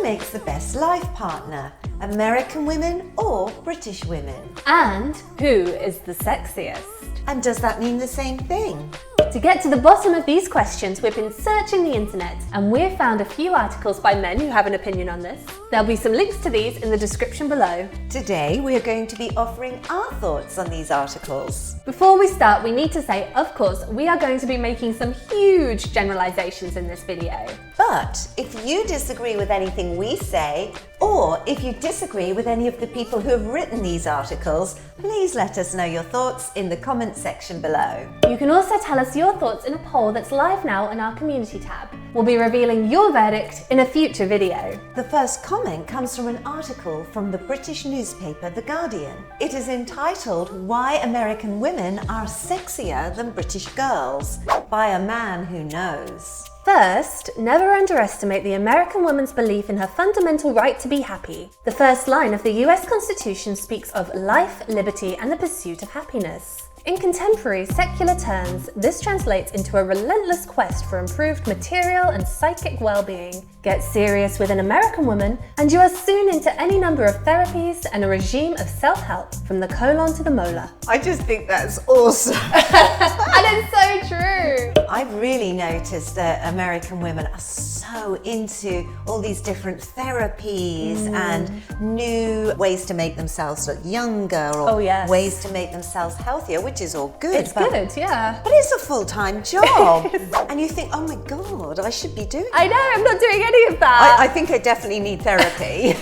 makes the best life partner? American women or British women? And who is the sexiest? And does that mean the same thing? To get to the bottom of these questions, we've been searching the internet and we've found a few articles by men who have an opinion on this. There'll be some links to these in the description below. Today we are going to be offering our thoughts on these articles. Before we start, we need to say, of course, we are going to be making some huge generalizations in this video. But if you disagree with anything we say, or if you disagree with any of the people who have written these articles, please let us know your thoughts in the comment section below. You can also tell us your thoughts in a poll that's live now on our community tab. We'll be revealing your verdict in a future video. The first comment comes from an article from the British newspaper The Guardian. It is entitled "Why American Women Are Sexier Than British Girls" by a man who knows. First, never underestimate the American woman's belief in her fundamental right to be happy. The first line of the US Constitution speaks of life, liberty, and the pursuit of happiness. In contemporary secular terms, this translates into a relentless quest for improved material and psychic well-being. Get serious with an American woman, and you are soon into any number of therapies and a regime of self-help from the colon to the molar. I just think that's awesome. And it's so true. I've really noticed that American women are so into all these different therapies and new ways to make themselves look younger or ways to make themselves healthier, which is all good. It's good, yeah. But it's a full-time job. And you think, oh my God, I should be doing I know, I'm not doing any of that. I think I definitely need therapy.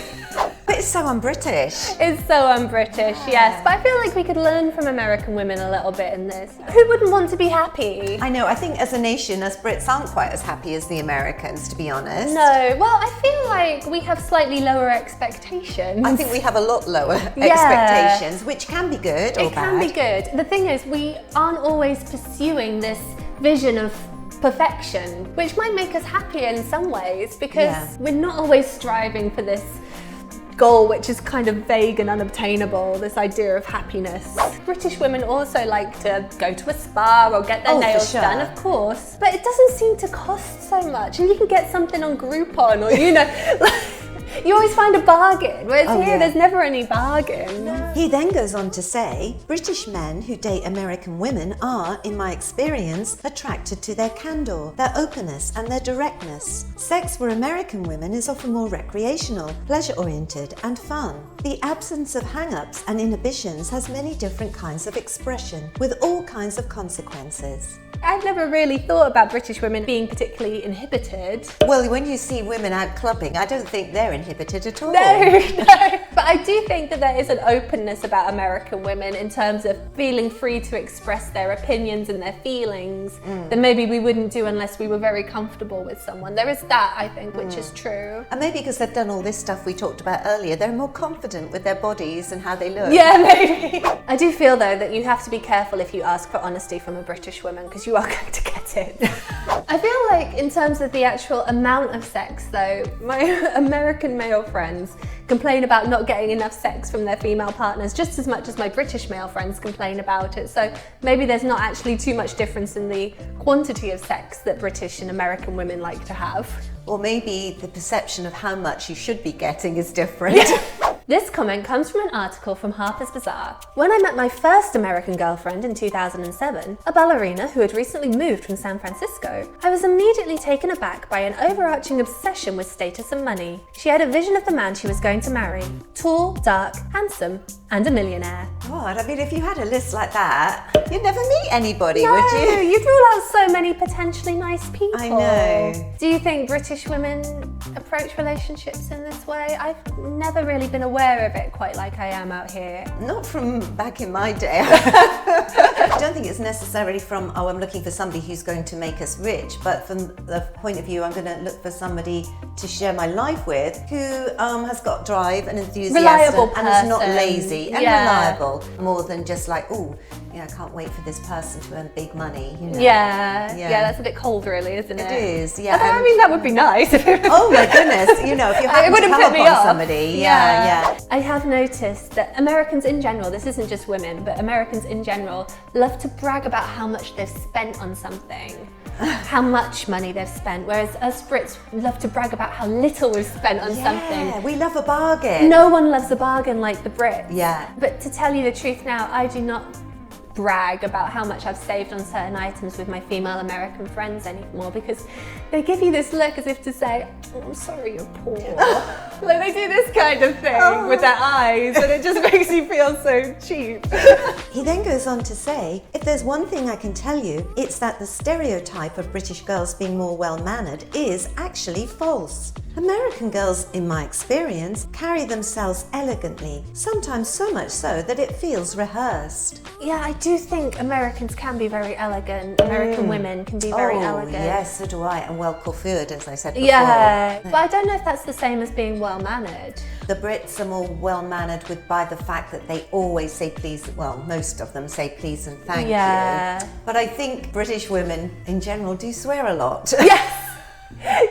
But it's so un-British. It's so un-British, yes. But I feel like we could learn from American women a little bit in this. Who wouldn't want to be happy? I know, I think as a nation, us Brits aren't quite as happy as the Americans, to be honest. No, well, I feel like we have slightly lower expectations. I think we have a lot lower expectations, which can be good or bad. It can be good. The thing is, we aren't always pursuing this vision of perfection, which might make us happier in some ways because we're not always striving for this goal which is kind of vague and unobtainable, this idea of happiness. British women also like to go to a spa or get their nails done, of course, but it doesn't seem to cost so much, and you can get something on Groupon or you always find a bargain, whereas here there's never any bargain. No. He then goes on to say, British men who date American women are, in my experience, attracted to their candour, their openness and their directness. Sex for American women is often more recreational, pleasure-oriented and fun. The absence of hang-ups and inhibitions has many different kinds of expression, with all kinds of consequences. I've never really thought about British women being particularly inhibited. Well, when you see women out clubbing, I don't think they're inhibited at all. No. But I do think that there is an openness about American women in terms of feeling free to express their opinions and their feelings that maybe we wouldn't do unless we were very comfortable with someone. There is that, I think, which is true. And maybe because they've done all this stuff we talked about earlier, they're more confident with their bodies and how they look. Yeah, maybe. I do feel, though, that you have to be careful if you ask for honesty from a British woman, because you are going to get it. I feel like in terms of the actual amount of sex, though, my American male friends complain about not getting enough sex from their female partners just as much as my British male friends complain about it. So maybe there's not actually too much difference in the quantity of sex that British and American women like to have. Or maybe the perception of how much you should be getting is different. This comment comes from an article from Harper's Bazaar. When I met my first American girlfriend in 2007, a ballerina who had recently moved from San Francisco, I was immediately taken aback by an overarching obsession with status and money. She had a vision of the man she was going to marry. Tall, dark, handsome, and a millionaire. God, I mean, if you had a list like that, you'd never meet anybody, no, would you? You'd rule out so many potentially nice people. I know. Do you think British women approach relationships in this way? I've never really been aware of it quite like I am out here. Not from back in my day. I don't think it's necessarily from, oh, I'm looking for somebody who's going to make us rich, but from the point of view, I'm going to look for somebody to share my life with who has got drive and enthusiasm Reliable person. and is not lazy and reliable, more than just like, oh, I can't wait for this person to earn big money, you know. Yeah, that's a bit cold really, isn't it? It is, yeah. Although, I mean, that would be nice. Oh my goodness, you know, if you happen to come upon somebody. Yeah. I have noticed that Americans in general, this isn't just women, but Americans in general love to brag about how much they've spent on something. How much money they've spent, whereas us Brits love to brag about how little we've spent on something. Yeah, we love a bargain. No one loves a bargain like the Brits. Yeah. But to tell you the truth now, I do not brag about how much I've saved on certain items with my female American friends anymore, because they give you this look as if to say, oh, I'm sorry you're poor. Like they do this kind of thing with their eyes, and it just makes you feel so cheap. He then goes on to say, if there's one thing I can tell you, it's that the stereotype of British girls being more well-mannered is actually false. American girls, in my experience, carry themselves elegantly, sometimes so much so that it feels rehearsed. Yeah, I do think Americans can be very elegant. American women can be very elegant. Yes, so do I, and well coiffeured, as I said before. Yeah, but I don't know if that's the same as being well-mannered. The Brits are more well-mannered by the fact that they always say please, well, most of them say please and thank you. But I think British women in general do swear a lot. Yes!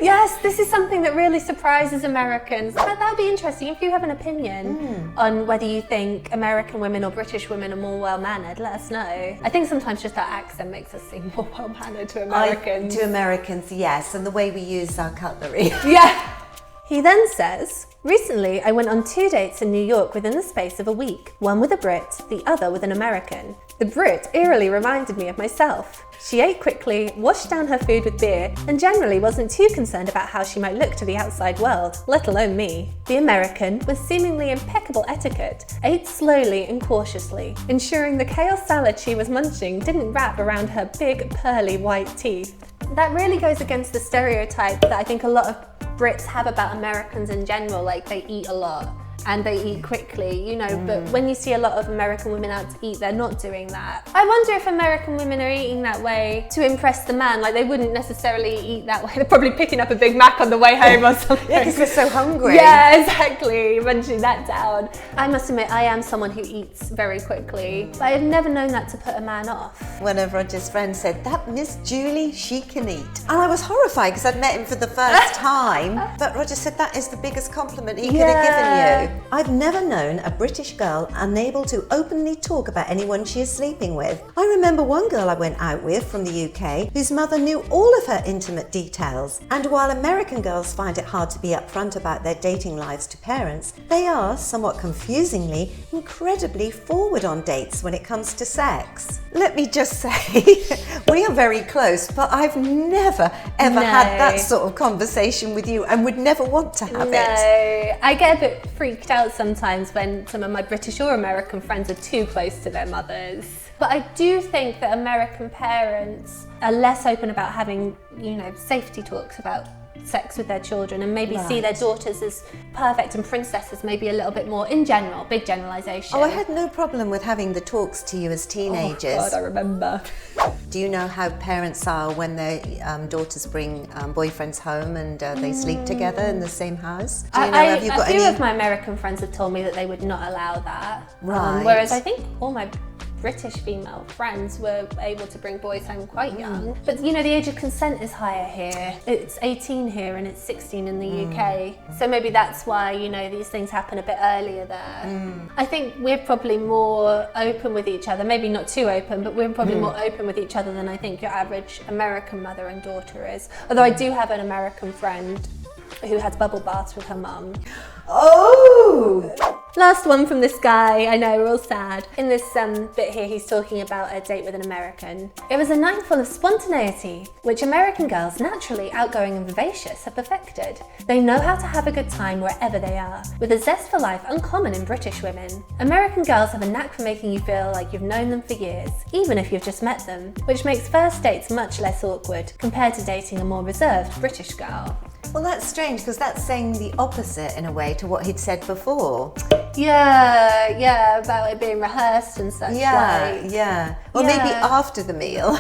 Yes, this is something that really surprises Americans. That would be interesting if you have an opinion on whether you think American women or British women are more well-mannered. Let us know. I think sometimes just our accent makes us seem more well-mannered to Americans. To Americans, yes, and the way we use our cutlery. Yeah. He then says, recently I went on 2 dates in New York within the space of a week, one with a Brit, the other with an American. The Brit eerily reminded me of myself. She ate quickly, washed down her food with beer, and generally wasn't too concerned about how she might look to the outside world, let alone me. The American, with seemingly impeccable etiquette, ate slowly and cautiously, ensuring the kale salad she was munching didn't wrap around her big, pearly white teeth. That really goes against the stereotype that I think a lot of Brits have about Americans in general, like they eat a lot and they eat quickly, you know, but when you see a lot of American women out to eat, they're not doing that. I wonder if American women are eating that way to impress the man, like they wouldn't necessarily eat that way. They're probably picking up a Big Mac on the way home or something. Yeah, because they're so hungry. Yeah, exactly, munching that down. I must admit, I am someone who eats very quickly, but I've never known that to put a man off. One of Roger's friends said, that Miss Julie, she can eat. And I was horrified because I'd met him for the first time, but Roger said that is the biggest compliment he could have given you. I've never known a British girl unable to openly talk about anyone she is sleeping with. I remember one girl I went out with from the UK whose mother knew all of her intimate details. And while American girls find it hard to be upfront about their dating lives to parents, they are, somewhat confusingly, incredibly forward on dates when it comes to sex. Let me just say, we are very close, but I've never ever had that sort of conversation with you and would never want to have it. I get a bit freaked out sometimes when some of my British or American friends are too close to their mothers. But I do think that American parents are less open about having, you know, safety talks about sex with their children, and maybe see their daughters as perfect and princesses maybe a little bit more in general, big generalisation. Oh, I had no problem with having the talks to you as teenagers. Oh God, I remember. Do you know how parents are when their daughters bring boyfriends home and they sleep together in the same house? Do you know, have you got a few of my American friends have told me that they would not allow that. Right. Whereas I think all my British female friends were able to bring boys home quite young. But you know, the age of consent is higher here. It's 18 here and it's 16 in the UK. So maybe that's why, you know, these things happen a bit earlier there. I think we're probably more open with each other, maybe not too open, but we're probably more open with each other than I think your average American mother and daughter is. Although I do have an American friend who has bubble baths with her mum. Oh! Last one from this guy, I know, we're all sad. In this bit here, he's talking about a date with an American. It was a night full of spontaneity, which American girls, naturally outgoing and vivacious, have perfected. They know how to have a good time wherever they are, with a zest for life uncommon in British women. American girls have a knack for making you feel like you've known them for years, even if you've just met them, which makes first dates much less awkward compared to dating a more reserved British girl. Well, that's strange because that's saying the opposite in a way to what he'd said before. Yeah, about it being rehearsed and such. Well, maybe after the meal.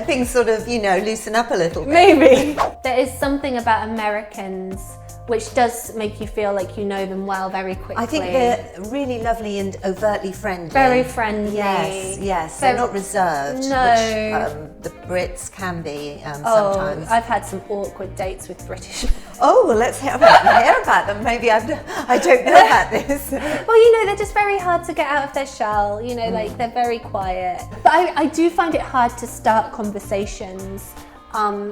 Things sort of, you know, loosen up a little bit. Maybe. There is something about Americans which does make you feel like you know them well very quickly. I think they're really lovely and overtly friendly. Very friendly. Yes. So, they're not reserved, no. which the Brits can be sometimes. I've had some awkward dates with British men. Oh, well, let's hear about them. Maybe I don't know about this. Well, they're just very hard to get out of their shell. Like they're very quiet. But I do find it hard to start conversations.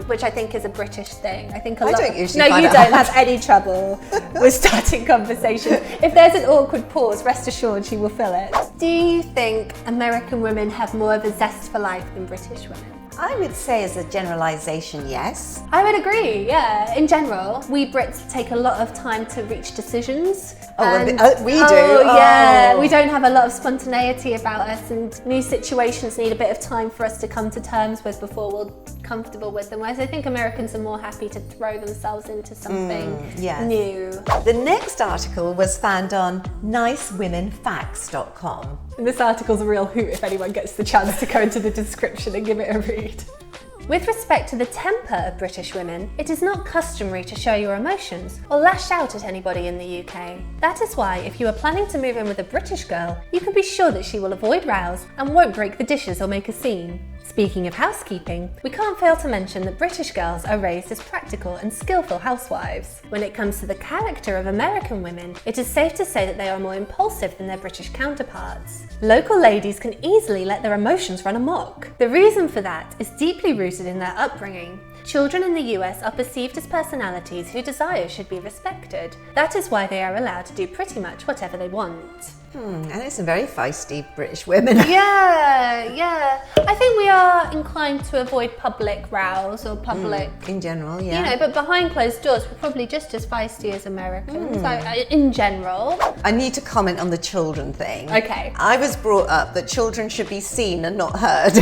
Which I think is a British thing. I think a lot. I don't usually. No, you don't have any trouble with starting conversations. If there's an awkward pause, rest assured she will fill it. Do you think American women have more of a zest for life than British women? I would say as a generalisation, yes. I would agree, yeah. In general, we Brits take a lot of time to reach decisions. We do. Yeah, we don't have a lot of spontaneity about us, and new situations need a bit of time for us to come to terms with before we're comfortable with them. Whereas I think Americans are more happy to throw themselves into something new. The next article was found on nicewomenfacts.com. And this article's a real hoot if anyone gets the chance to go into the description and give it a read. With respect to the temper of British women, it is not customary to show your emotions or lash out at anybody in the UK. That is why, if you are planning to move in with a British girl, you can be sure that she will avoid rows and won't break the dishes or make a scene. Speaking of housekeeping, we can't fail to mention that British girls are raised as practical and skillful housewives. When it comes to the character of American women, it is safe to say that they are more impulsive than their British counterparts. Local ladies can easily let their emotions run amok. The reason for that is deeply rooted in their upbringing. Children in the US are perceived as personalities whose desires should be respected. That is why they are allowed to do pretty much whatever they want. And it's some very feisty British women. Yeah. I think we are inclined to avoid public rows or public... in general, yeah. But behind closed doors, we're probably just as feisty as Americans, in general. I need to comment on the children thing. Okay. I was brought up that children should be seen and not heard.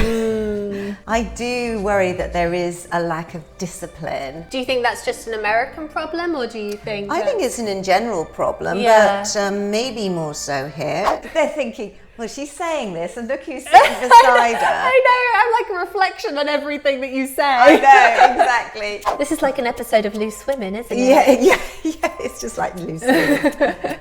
I do worry that there is a lack of discipline. Do you think that's just an American problem, or do you think... I think it's an in general problem, but maybe more so here. They're thinking, well, she's saying this, and look who's sitting beside her. I know, I'm like a reflection on everything that you say. I know, exactly. This is like an episode of Loose Women, isn't it? Yeah, it's just like Loose Women.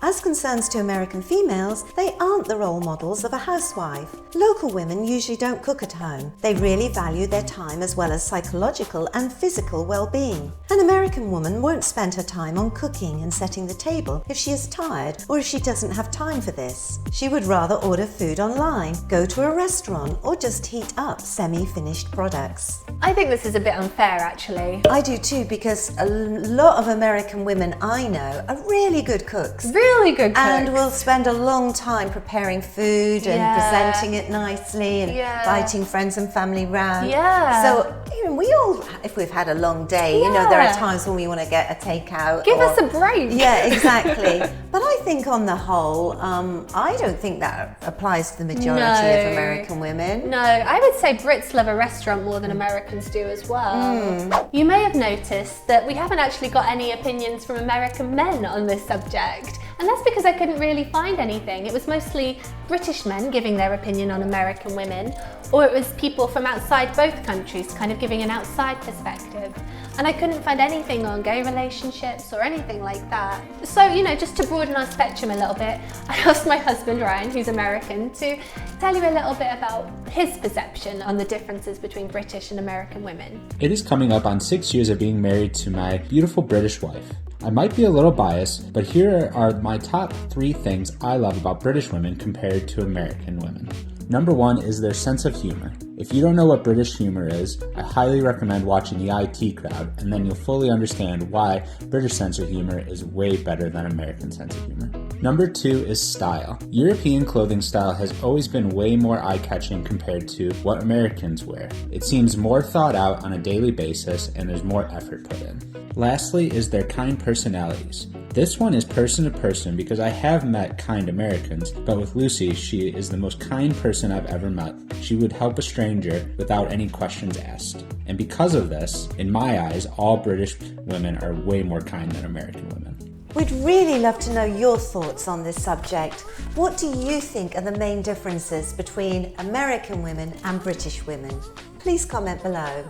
As concerns to American females, they aren't the role models of a housewife. Local women usually don't cook at home. They really value their time as well as psychological and physical well-being. An American woman won't spend her time on cooking and setting the table if she is tired or if she doesn't have time for this. She would rather order food online, go to a restaurant, or just heat up semi-finished products. I think this is a bit unfair, actually. I do too, because a lot of American women I know are really good cooks. Really good cooks. And will spend a long time preparing food and presenting it nicely and inviting friends and family round. Yeah. So we all, if we've had a long day, there are times when we want to get a takeout. Give us a break. Yeah, exactly. But I think on the whole, I don't think that applies to the majority of American women. No, I would say Brits love a restaurant more than Americans do as well. You may have noticed that we haven't actually got any opinions from American men on this subject. And that's because I couldn't really find anything. It was mostly British men giving their opinion on American women, or it was people from outside both countries kind of giving an outside perspective. And I couldn't find anything on gay relationships or anything like that. So, just to broaden our spectrum a little bit, I asked my husband, Ryan, who's American, to tell you a little bit about his perception on the differences between British and American women. It is coming up on 6 years of being married to my beautiful British wife. I might be a little biased, but here are my top 3 things I love about British women compared to American women. Number 1 is their sense of humor. If you don't know what British humor is, I highly recommend watching the IT Crowd, and then you'll fully understand why British sense of humor is way better than American sense of humor. Number 2 is style. European clothing style has always been way more eye-catching compared to what Americans wear. It seems more thought out on a daily basis, and there's more effort put in. Lastly is their kind personalities. This one is person to person because I have met kind Americans, but with Lucy, she is the most kind person I've ever met. She would help a stranger without any questions asked. And because of this, in my eyes, all British women are way more kind than American women. We'd really love to know your thoughts on this subject. What do you think are the main differences between American women and British women? Please comment below.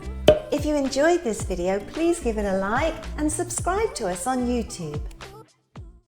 If you enjoyed this video, please give it a like and subscribe to us on YouTube.